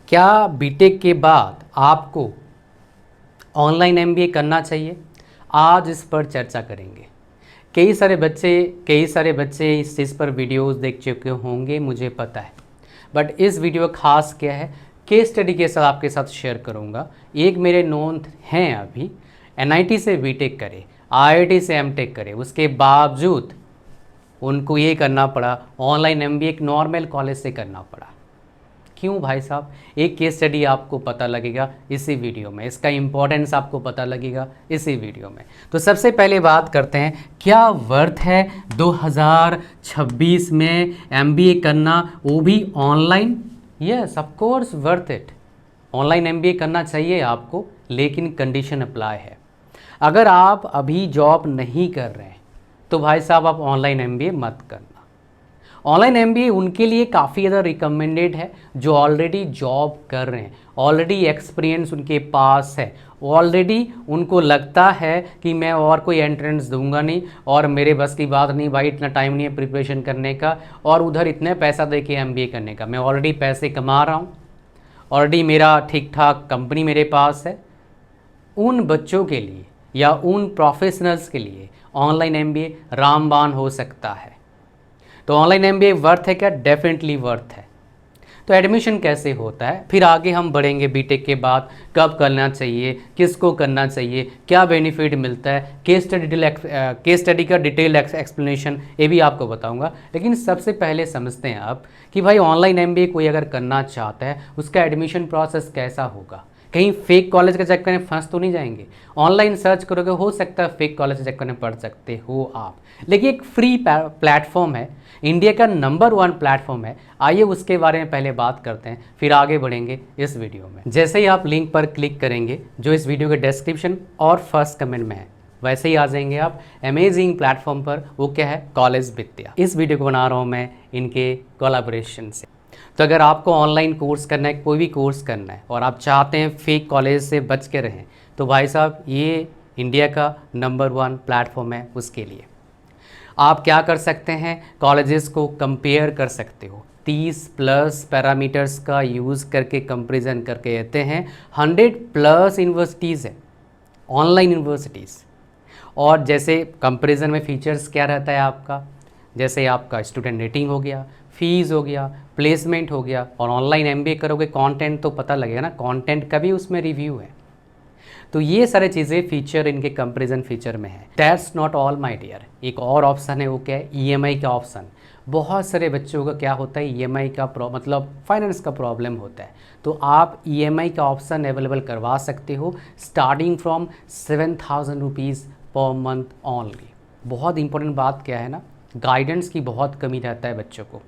क्या बीटेक के बाद आपको ऑनलाइन एमबीए करना चाहिए? आज इस पर चर्चा करेंगे। कई सारे बच्चे इस चीज़ पर वीडियोस देख चुके होंगे, मुझे पता है। बट इस वीडियो खास क्या है, केस स्टडी के साथ आपके साथ शेयर करूंगा। एक मेरे नोन हैं, अभी एनआईटी से बीटेक करे, आईआईटी से एमटेक करे, उसके बावजूद उनको ये करना पड़ा, ऑनलाइन एमबीए एक नॉर्मल कॉलेज से करना पड़ा। क्यों भाई साहब? एक केस स्टडी आपको पता लगेगा इसी वीडियो में, इसका इम्पोर्टेंस आपको पता लगेगा इसी वीडियो में। तो सबसे पहले बात करते हैं, क्या वर्थ है 2026 में एमबीए करना, वो भी online? Yes, of course worth it. Online MBA करना चाहिए आपको, लेकिन कंडीशन अप्लाई है। अगर आप अभी जॉब नहीं कर रहे हैं तो भाई साहब आप ऑनलाइन एमबीए मत करना। ऑनलाइन एमबीए उनके लिए काफ़ी ज़्यादा रिकमेंडेड है जो ऑलरेडी जॉब कर रहे हैं, ऑलरेडी एक्सपीरियंस उनके पास है, ऑलरेडी उनको लगता है कि मैं और कोई एंट्रेंस दूंगा नहीं और मेरे बस की बात नहीं भाई, इतना टाइम नहीं है प्रिपरेशन करने का और उधर इतने पैसा दे के एमबीए करने का, मैं ऑलरेडी पैसे कमा रहा हूँ, ऑलरेडी मेरा ठीक ठाक कंपनी मेरे पास है। उन बच्चों के लिए या उन प्रोफेशनल्स के लिए ऑनलाइन एमबीए रामबाण हो सकता है। तो ऑनलाइन एमबीए वर्थ है क्या? डेफिनेटली वर्थ है। तो एडमिशन कैसे होता है, फिर आगे हम बढ़ेंगे। बीटेक के बाद कब करना चाहिए, किसको करना चाहिए, क्या बेनिफिट मिलता है, केस स्टडी का डिटेल एक्सप्लेनेशन ये भी आपको बताऊंगा। लेकिन सबसे पहले समझते हैं आप कि भाई ऑनलाइन एमबीए कोई अगर करना चाहता है उसका एडमिशन प्रोसेस कैसा होगा। कहीं फेक कॉलेज के चक्कर में फंस तो नहीं जाएंगे? ऑनलाइन सर्च करोगे, हो सकता है फेक कॉलेज के चक्कर में पढ़ सकते हो आप, लेकिन एक फ्री प्लेटफॉर्म है, इंडिया का नंबर 1 प्लेटफॉर्म है। आइए उसके बारे में पहले बात करते हैं, फिर आगे बढ़ेंगे इस वीडियो में। जैसे ही आप लिंक पर क्लिक करेंगे जो इस वीडियो के डिस्क्रिप्शन और फर्स्ट कमेंट में है, वैसे ही आ जाएंगे आप अमेजिंग प्लेटफॉर्म पर। वो क्या है? कॉलेज विद्या। इस वीडियो को बना रहा हूँ मैं इनके कोलैबोरेशन से। तो अगर आपको ऑनलाइन कोर्स करना है, कोई भी कोर्स करना है और आप चाहते हैं फेक कॉलेज से बच के रहें, तो भाई साहब ये इंडिया का नंबर 1 प्लेटफॉर्म है। उसके लिए आप क्या कर सकते हैं, कॉलेजेस को कंपेयर कर सकते हो, 30+ पैरामीटर्स का यूज़ करके कंपैरिजन करके कहते हैं। 100+ यूनिवर्सिटीज़ है, ऑनलाइन यूनिवर्सिटीज़। और जैसे कंपैरिजन में फीचर्स क्या रहता है आपका, जैसे आपका स्टूडेंट रेटिंग हो गया, फीस हो गया, प्लेसमेंट हो गया, और ऑनलाइन एमबीए करोगे कंटेंट तो पता लगेगा ना, कंटेंट का भी उसमें रिव्यू है। तो ये सारे चीज़ें फीचर इनके कंपैरिजन फीचर में है। That's not all my dear, एक और ऑप्शन है, वो क्या है? ईएमआई का ऑप्शन। बहुत सारे बच्चों का क्या होता है, ईएमआई का मतलब फाइनेंस का प्रॉब्लम होता है, तो आप ईएमआई का ऑप्शन अवेलेबल करवा सकते हो starting from 7,000 rupees per month only. बहुत इंपॉर्टेंट बात क्या है ना, गाइडेंस की बहुत कमी रहता है बच्चों को।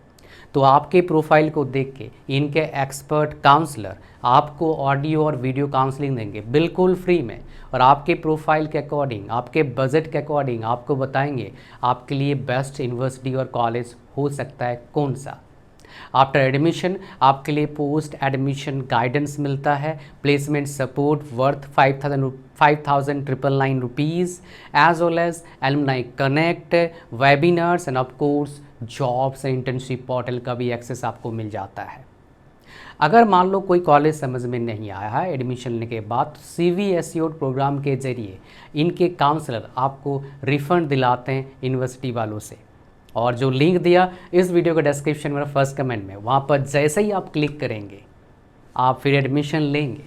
तो आपके प्रोफाइल को देख के इनके एक्सपर्ट काउंसलर आपको ऑडियो और वीडियो काउंसलिंग देंगे बिल्कुल फ्री में, और आपके प्रोफाइल के अकॉर्डिंग, आपके बजट के अकॉर्डिंग आपको बताएंगे आपके लिए बेस्ट यूनिवर्सिटी और कॉलेज हो सकता है कौन सा। आफ्टर एडमिशन आपके लिए पोस्ट एडमिशन गाइडेंस मिलता है, placement support worth 5,999 rupees, as well as alumni connect, webinars and of course jobs and internship portal का भी एक्सेस आपको मिल जाता है। अगर मान लो कोई कॉलेज समझ में नहीं आया है एडमिशन लेने के बाद, तो CVSEOT प्रोग्राम के जरिए इनके काउंसलर आपको रिफंड दिलाते हैं यूनिवर्सिटी वालों से। और जो लिंक दिया इस वीडियो के डिस्क्रिप्शन में फर्स्ट कमेंट में, वहाँ पर जैसे ही आप क्लिक करेंगे आप फिर एडमिशन लेंगे,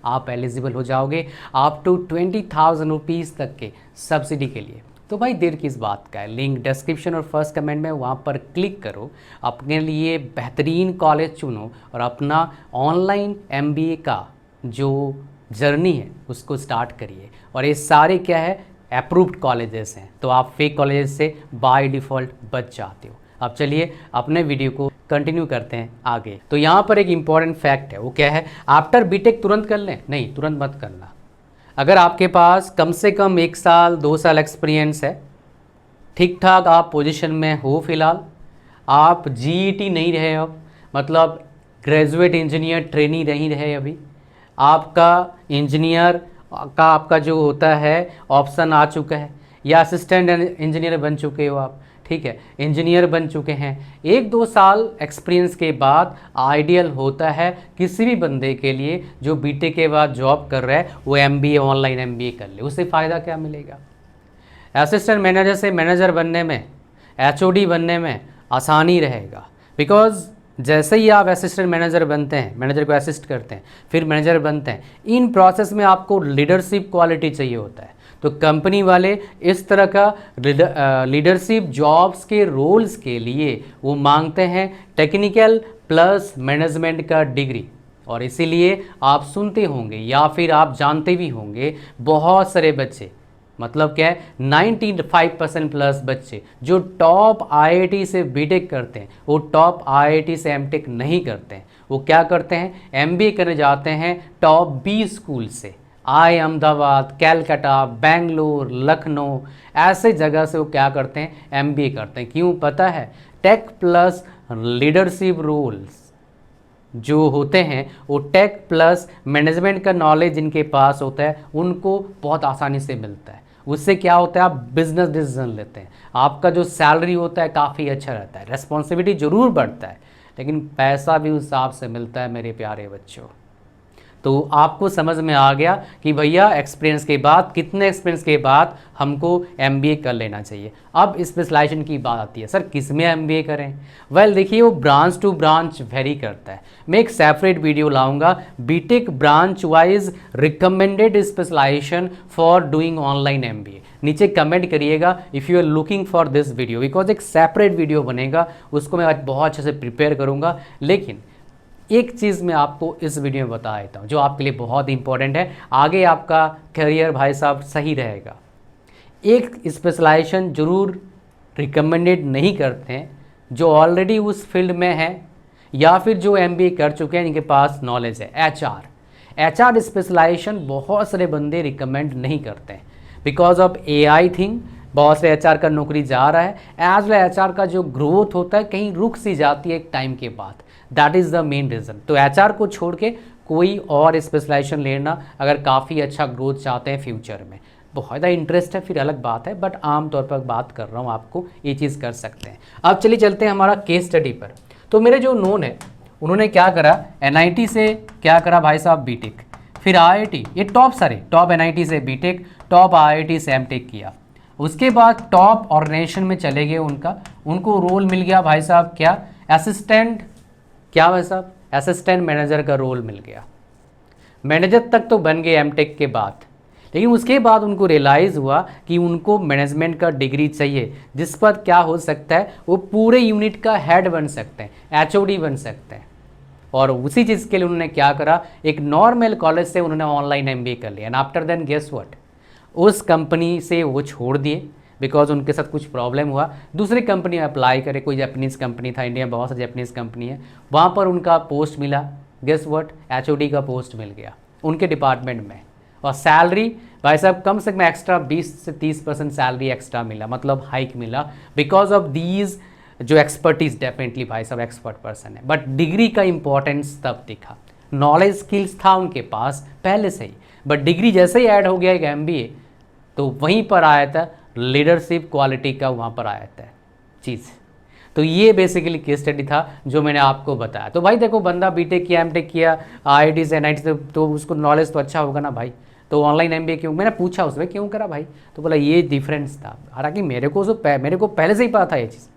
आप एलिजिबल हो जाओगे अप टू 20,000 रुपीज़ तक के सब्सिडी के लिए। तो भाई देर किस बात का है, लिंक डिस्क्रिप्शन और फर्स्ट कमेंट में, वहाँ पर क्लिक करो, अपने लिए बेहतरीन कॉलेज चुनो और अपना ऑनलाइन एमबीए का जो जर्नी है उसको स्टार्ट करिए। और ये सारे क्या है, अप्रूव्ड कॉलेजेस हैं, तो आप फेक कॉलेजेस से बाय डिफ़ॉल्ट बच जाते हो। अब चलिए अपने वीडियो को कंटिन्यू करते हैं आगे। तो यहाँ पर एक इम्पॉर्टेंट फैक्ट है, वो क्या है? आफ्टर बीटेक तुरंत कर लें? नहीं, तुरंत मत करना। अगर आपके पास कम से कम 1 साल 2 साल एक्सपीरियंस है, ठीक ठाक आप पोजीशन में हो, फिलहाल आप जीईटी नहीं रहे अब, मतलब ग्रेजुएट इंजीनियर ट्रेनी नहीं रहे अभी, आपका इंजीनियर का आपका जो होता है ऑप्शन आ चुका है, या असिस्टेंट इंजीनियर बन चुके हो आप, ठीक है, इंजीनियर बन चुके हैं, 1-2 साल एक्सपीरियंस के बाद आइडियल होता है किसी भी बंदे के लिए जो बीटेक के बाद जॉब कर रहा है वो एमबीए, ऑनलाइन एमबीए कर ले। उससे फ़ायदा क्या मिलेगा? असिस्टेंट मैनेजर से मैनेजर बनने में, एचओडी बनने में आसानी रहेगा, बिकॉज जैसे ही आप असिस्टेंट मैनेजर बनते हैं, मैनेजर को असिस्ट करते हैं, फिर मैनेजर बनते हैं, इन प्रोसेस में आपको लीडरशिप क्वालिटी चाहिए होता है। तो कंपनी वाले इस तरह का लीडरशिप जॉब्स के रोल्स के लिए वो मांगते हैं टेक्निकल प्लस मैनेजमेंट का डिग्री। और इसीलिए आप सुनते होंगे या फिर आप जानते भी होंगे बहुत सारे बच्चे, मतलब क्या है, 95% प्लस बच्चे जो टॉप आईआईटी से बीटेक करते हैं वो टॉप आईआईटी से एमटेक नहीं करते हैं। वो क्या करते हैं? एमबीए करने जाते हैं टॉप 20 स्कूल से, अहमदाबाद, कैलकाटा, बेंगलोर, लखनऊ, ऐसे जगह से वो क्या करते हैं? एमबीए करते हैं। क्यों? पता है, टेक प्लस लीडरशिप रोल्स जो होते हैं वो टेक प्लस मैनेजमेंट का नॉलेज जिनके पास होता है उनको बहुत आसानी से मिलता है। उससे क्या होता है? आप बिजनेस डिसीजन लेते हैं, आपका जो सैलरी होता है काफ़ी अच्छा रहता है, रेस्पॉन्सिबिलिटी ज़रूर बढ़ता है, लेकिन पैसा भी उस हिसाब से मिलता है मेरे प्यारे बच्चों। तो आपको समझ में आ गया कि भैया एक्सपीरियंस के बाद, कितने एक्सपीरियंस के बाद हमको एमबीए कर लेना चाहिए। अब स्पेशलाइजेशन की बात आती है, सर किस में एमबीए करें? वेल देखिए, वो ब्रांच टू ब्रांच वेरी करता है। मैं एक सेपरेट वीडियो लाऊंगा, BTech branch wise recommended specialisation for doing online MBA. नीचे कमेंट करिएगा if you are looking for this video, because एक सेपरेट वीडियो बनेगा, उसको मैं आज बहुत अच्छे से प्रिपेयर करूँगा। लेकिन एक चीज़ मैं आपको इस वीडियो में बता देता हूँ जो आपके लिए बहुत इंपॉर्टेंट है, आगे आपका करियर भाई साहब सही रहेगा। एक स्पेशलाइजेशन जरूर रिकमेंडेड नहीं करते हैं जो ऑलरेडी उस फील्ड में है या फिर जो एमबीए कर चुके हैं, इनके पास नॉलेज है। एचआर स्पेशलाइजेशन बहुत सारे बंदे रिकमेंड नहीं करते हैं बिकॉज ऑफ एआई थिंग। बहुत से एचआर का नौकरी जा रहा है, एज वेल एचआर का जो ग्रोथ होता है कहीं रुक सी जाती है एक टाइम के बाद। That is the main reason. तो एचआर को छोड़ के कोई और स्पेशलाइजेशन लेना अगर काफ़ी अच्छा ग्रोथ चाहते हैं फ्यूचर में, बहुत ज़्यादा इंटरेस्ट है फिर अलग बात है, बट आम तौर पर बात कर रहा हूँ, आपको ये चीज़ कर सकते हैं। अब चलिए चलते हैं हमारा केस स्टडी पर। तो मेरे जो नोन है उन्होंने क्या करा, एनआईटी से क्या करा भाई साहब बीटेक, फिर आईआईटी, ये टॉप एनआईटी से बीटेक, टॉप आईआईटी से एमटेक किया। उसके बाद टॉप ऑर्गेनाइजेशन में चले गए, उनको रोल मिल गया भाई साहब क्या, असिस्टेंट, क्या भाई साहब, असिस्टेंट मैनेजर का रोल मिल गया। मैनेजर तक तो बन गए एमटेक के बाद, लेकिन उसके बाद उनको रियलाइज़ हुआ कि उनको मैनेजमेंट का डिग्री चाहिए, जिस पर क्या हो सकता है, वो पूरे यूनिट का हेड बन सकते हैं, एचओडी बन सकते हैं। और उसी चीज़ के लिए उन्होंने क्या करा, एक नॉर्मल कॉलेज से उन्होंने ऑनलाइन एमबीए कर लिया। And after then guess what, उस कंपनी से वो छोड़ दिए बिकॉज उनके साथ कुछ प्रॉब्लम हुआ, दूसरी कंपनी में अप्लाई करे। कोई जापानीज़ कंपनी था, इंडिया में बहुत सारी जापानीज़ कंपनी है, वहाँ पर उनका पोस्ट मिला, गेस व्हाट, एचओडी का पोस्ट मिल गया उनके डिपार्टमेंट में। और सैलरी भाई साहब कम से कम एक्स्ट्रा 20 से 30% सैलरी एक्स्ट्रा मिला, मतलब हाइक मिला, बिकॉज ऑफ दीज जो एक्सपर्टीज। डेफिनेटली भाई साहब एक्सपर्ट पर्सन है, बट डिग्री का इंपॉर्टेंस तब दिखा। नॉलेज स्किल्स था उनके पास पहले से ही, बट डिग्री जैसे ही ऐड हो गया एक एमबीए, तो वहीं पर आया था लीडरशिप क्वालिटी का, वहाँ पर आया था चीज़। तो ये बेसिकली केस स्टडी था जो मैंने आपको बताया। तो भाई देखो, बंदा बीटेक किया, एमटेक किया, आईआईटी से, एनआईटी से, तो उसको नॉलेज तो अच्छा होगा ना भाई। तो ऑनलाइन एमबीए क्यों, मैंने पूछा उसमें क्यों करा भाई, तो बोला ये डिफरेंस था। हालांकि मेरे को पहले से ही पता था ये चीज़,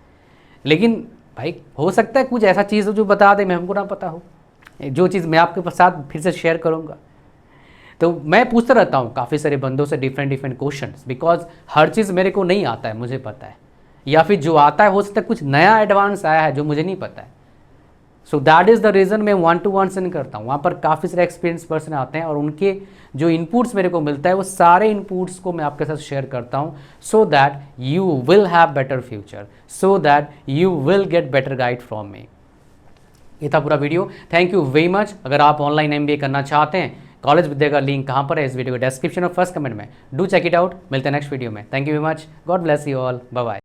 लेकिन भाई हो सकता है कुछ ऐसा चीज़ हो जो बता दे, मैं हमको ना पता हो, जो चीज़ मैं आपके साथ फिर से शेयर करूँगा। तो मैं पूछता रहता हूँ काफ़ी सारे बंदों से डिफरेंट क्वेश्चंस, बिकॉज हर चीज़ मेरे को नहीं आता है, मुझे पता है, या फिर जो आता है हो सकता है कुछ नया एडवांस आया है जो मुझे नहीं पता है। So that is the reason मैं 1-to-1 सेंड करता हूँ। वहाँ पर काफ़ी सारे एक्सपीरियंस पर्सन आते हैं और उनके जो इनपुट्स मेरे को मिलता है वो सारे इनपुट्स को मैं आपके साथ शेयर करता हूँ, so that you will have better future, so that you will get better guide from me. ये था पूरा video. Thank you very much. अगर आप ऑनलाइन एमबीए करना चाहते हैं, कॉलेज विद्या का लिंक कहाँ पर है, इस वीडियो के डिस्क्रिप्शन और फर्स्ट कमेंट में, डू चेक इट आउट। मिलते हैं नेक्स्ट वीडियो में। Thank you very much, God bless you all, bye bye.